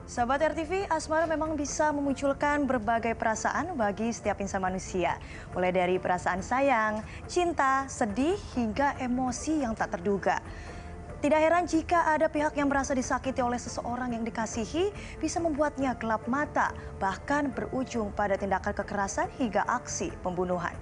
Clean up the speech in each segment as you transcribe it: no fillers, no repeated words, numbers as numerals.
Sahabat RTV, asmara memang bisa memunculkan berbagai perasaan bagi setiap insan manusia. Mulai dari perasaan sayang, cinta, sedih, hingga emosi yang tak terduga. Tidak heran jika ada pihak yang merasa disakiti oleh seseorang yang dikasihi bisa membuatnya gelap mata, bahkan berujung pada tindakan kekerasan hingga aksi pembunuhan.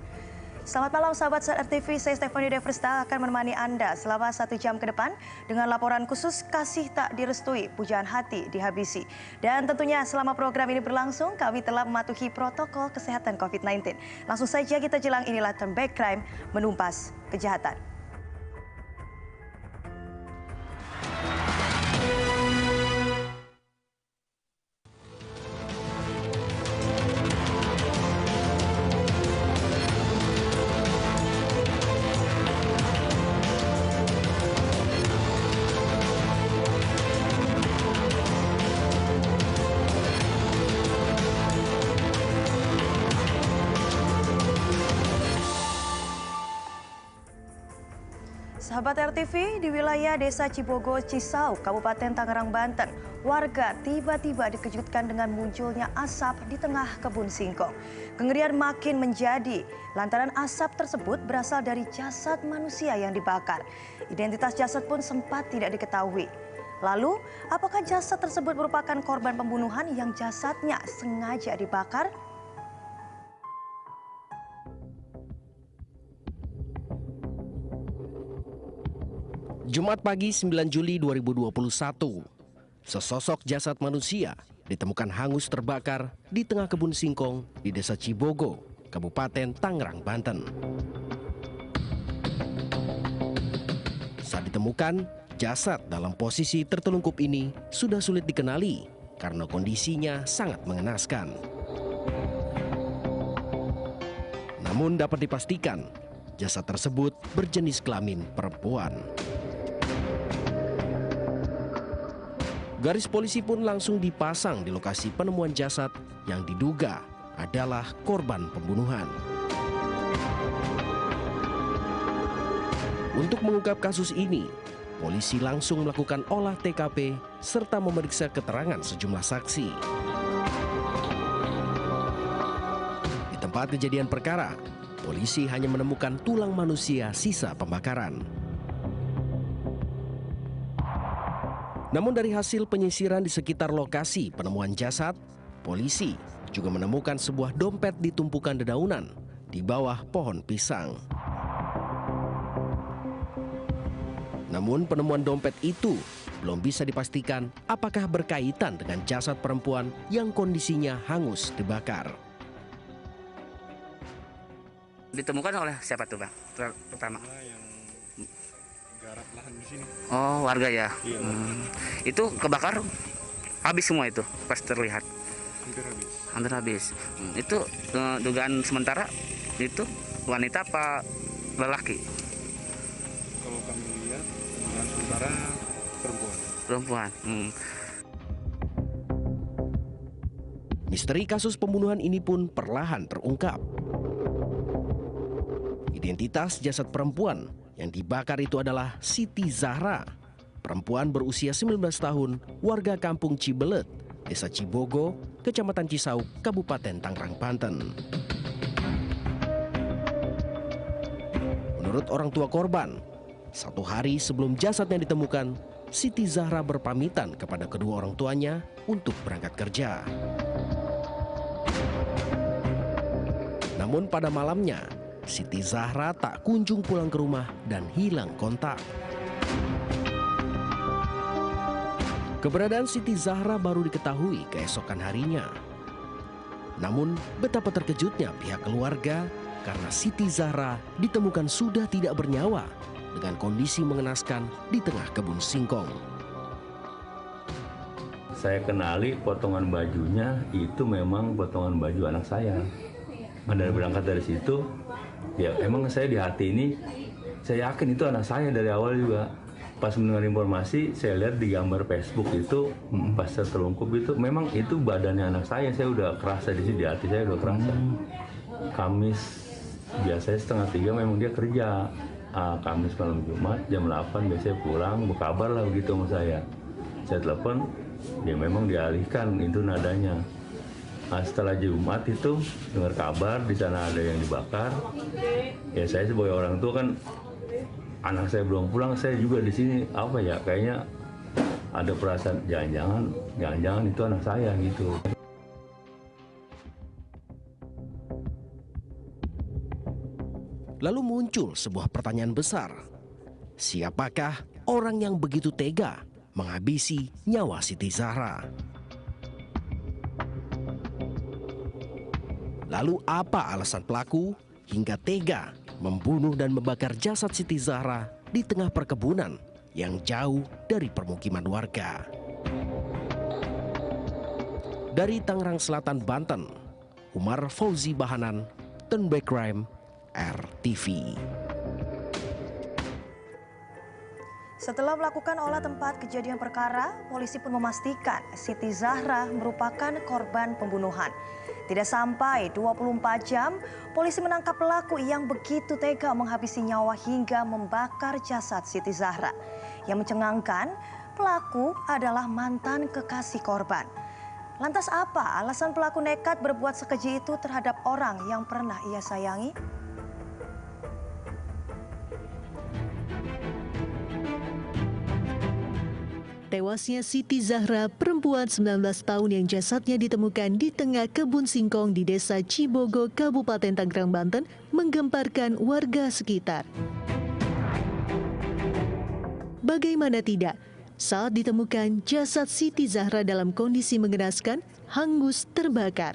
Selamat malam sahabat RTV, saya Stephanie Devresta akan menemani Anda selama 1 jam ke depan dengan laporan khusus Kasih Tak Direstui, Pujaan Hati Dihabisi. Dan tentunya selama program ini berlangsung, kami telah mematuhi protokol kesehatan COVID-19. Langsung saja kita jelang, inilah Turn Back Crime, menumpas kejahatan. Sahabat RTV, di wilayah Desa Cibogo, Cisau, Kabupaten Tangerang, Banten, warga tiba-tiba dikejutkan dengan munculnya asap di tengah kebun singkong. Kengerian makin menjadi lantaran asap tersebut berasal dari jasad manusia yang dibakar. Identitas jasad pun sempat tidak diketahui. Lalu, apakah jasad tersebut merupakan korban pembunuhan yang jasadnya sengaja dibakar? Jumat pagi 9 Juli 2021, sesosok jasad manusia ditemukan hangus terbakar di tengah kebun singkong di Desa Cibogo, Kabupaten Tangerang, Banten. Saat ditemukan, jasad dalam posisi tertelungkup ini sudah sulit dikenali karena kondisinya sangat mengenaskan. Namun dapat dipastikan, jasad tersebut berjenis kelamin perempuan. Garis polisi pun langsung dipasang di lokasi penemuan jasad yang diduga adalah korban pembunuhan. Untuk mengungkap kasus ini, polisi langsung melakukan olah TKP serta memeriksa keterangan sejumlah saksi. Di tempat kejadian perkara, polisi hanya menemukan tulang manusia sisa pembakaran. Namun dari hasil penyisiran di sekitar lokasi penemuan jasad, polisi juga menemukan sebuah dompet di tumpukan dedaunan di bawah pohon pisang. Namun penemuan dompet itu belum bisa dipastikan apakah berkaitan dengan jasad perempuan yang kondisinya hangus dibakar. Ditemukan oleh siapa tuh, Bang? Pertama. Yang garap lahan di sini. Oh, warga ya. Iya. Itu kebakar habis semua itu pas terlihat. Hampir habis. Hampir habis. Itu dugaan sementara itu wanita apa lelaki? Kalau kami lihat dugaan sementara perempuan. Perempuan. Misteri kasus pembunuhan ini pun perlahan terungkap. Identitas jasad perempuan yang dibakar itu adalah Siti Zahra, perempuan berusia 19 tahun, warga kampung Cibelet, Desa Cibogo, Kecamatan Cisau, Kabupaten Tangerang, Banten. Menurut orang tua korban, 1 hari sebelum jasadnya ditemukan, Siti Zahra berpamitan kepada kedua orang tuanya untuk berangkat kerja. Namun pada malamnya, Siti Zahra tak kunjung pulang ke rumah dan hilang kontak. Keberadaan Siti Zahra baru diketahui keesokan harinya. Namun betapa terkejutnya pihak keluarga karena Siti Zahra ditemukan sudah tidak bernyawa dengan kondisi mengenaskan di tengah kebun singkong. Saya kenali potongan bajunya itu memang potongan baju anak saya. Dari berangkat dari situ, ya emang saya di hati ini, saya yakin itu anak saya dari awal juga. Pas mendengar informasi, saya lihat di gambar Facebook itu, pas tertelungkup itu, memang itu badannya anak saya udah kerasa di sini, di hati saya udah kerasa. Kamis, biasanya 2:30 memang dia kerja. Kamis malam Jumat, jam 8 biasanya pulang, berkabar lah begitu sama saya. Saya telepon, Ya memang dialihkan itu nadanya. Nah, setelah Jumat itu dengar kabar di sana ada yang dibakar. Ya saya sebagai orang tua kan, anak saya belum pulang, saya juga di sini apa ya, kayaknya ada perasaan jangan-jangan itu anak saya gitu. Lalu muncul sebuah pertanyaan besar. Siapakah orang yang begitu tega menghabisi nyawa Siti Zahra? Lalu apa alasan pelaku hingga tega membunuh dan membakar jasad Siti Zahra di tengah perkebunan yang jauh dari permukiman warga? Dari Tangerang Selatan, Banten, Umar Fauzi Bahanan, Turn Back Crime, RTV. Setelah melakukan olah tempat kejadian perkara, polisi pun memastikan Siti Zahra merupakan korban pembunuhan. Tidak sampai 24 jam, polisi menangkap pelaku yang begitu tega menghabisi nyawa hingga membakar jasad Siti Zahra. Yang mencengangkan, pelaku adalah mantan kekasih korban. Lantas apa alasan pelaku nekat berbuat sekeji itu terhadap orang yang pernah ia sayangi? Tewasnya Siti Zahra, perempuan 19 tahun yang jasadnya ditemukan di tengah kebun singkong di Desa Cibogo, Kabupaten Tangerang, Banten, menggemparkan warga sekitar. Bagaimana tidak, saat ditemukan jasad Siti Zahra dalam kondisi mengenaskan, hangus terbakar.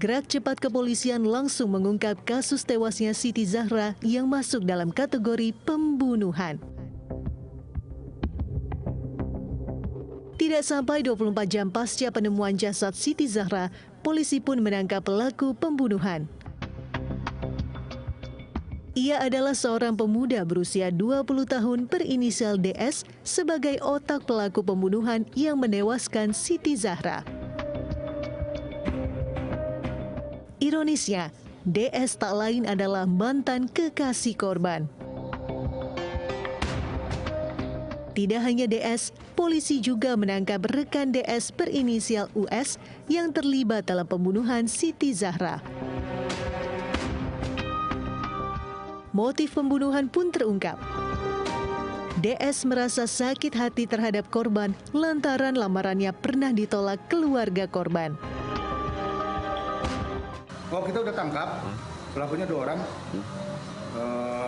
Gerak cepat kepolisian langsung mengungkap kasus tewasnya Siti Zahra yang masuk dalam kategori pembunuhan. Tidak sampai 24 jam pasca penemuan jasad Siti Zahra, polisi pun menangkap pelaku pembunuhan. Ia adalah seorang pemuda berusia 20 tahun berinisial DS sebagai otak pelaku pembunuhan yang menewaskan Siti Zahra. Ironisnya, DS tak lain adalah mantan kekasih korban. Tidak hanya DS, polisi juga menangkap rekan DS berinisial US yang terlibat dalam pembunuhan Siti Zahra. Motif pembunuhan pun terungkap. DS merasa sakit hati terhadap korban lantaran lamarannya pernah ditolak keluarga korban. Oh, kita udah tangkap, pelakunya 2 orang.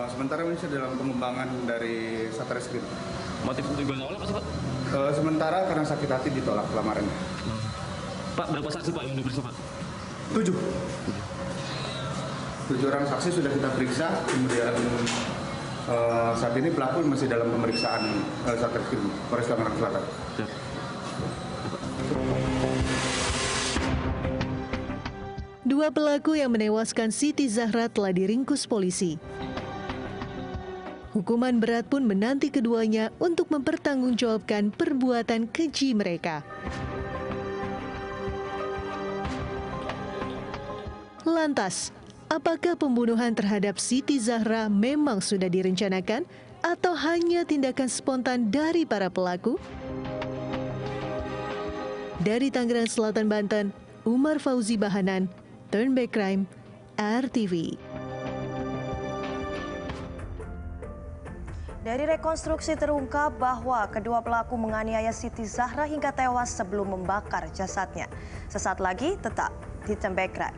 Sementara ini dalam pengembangan dari Satreskrim. Motif juga nolak apa sih, Pak? Sementara karena sakit hati ditolak lamarannya. Pak, berapa saksi Pak yang diperiksa, Pak? 7 orang saksi sudah kita periksa, kemudian saat ini pelaku masih dalam pemeriksaan Satreskrim Polres Tangerang Selatan. Siap. Dua pelaku yang menewaskan Siti Zahra telah diringkus polisi. Hukuman berat pun menanti keduanya untuk mempertanggungjawabkan perbuatan keji mereka. Lantas, apakah pembunuhan terhadap Siti Zahra memang sudah direncanakan atau hanya tindakan spontan dari para pelaku? Dari Tangerang Selatan, Banten, Umar Fauzi Bahanan, Turn Back Crime, RTV. Dari rekonstruksi terungkap bahwa kedua pelaku menganiaya Siti Zahra hingga tewas sebelum membakar jasadnya. Sesaat lagi tetap di Turn Back Crime.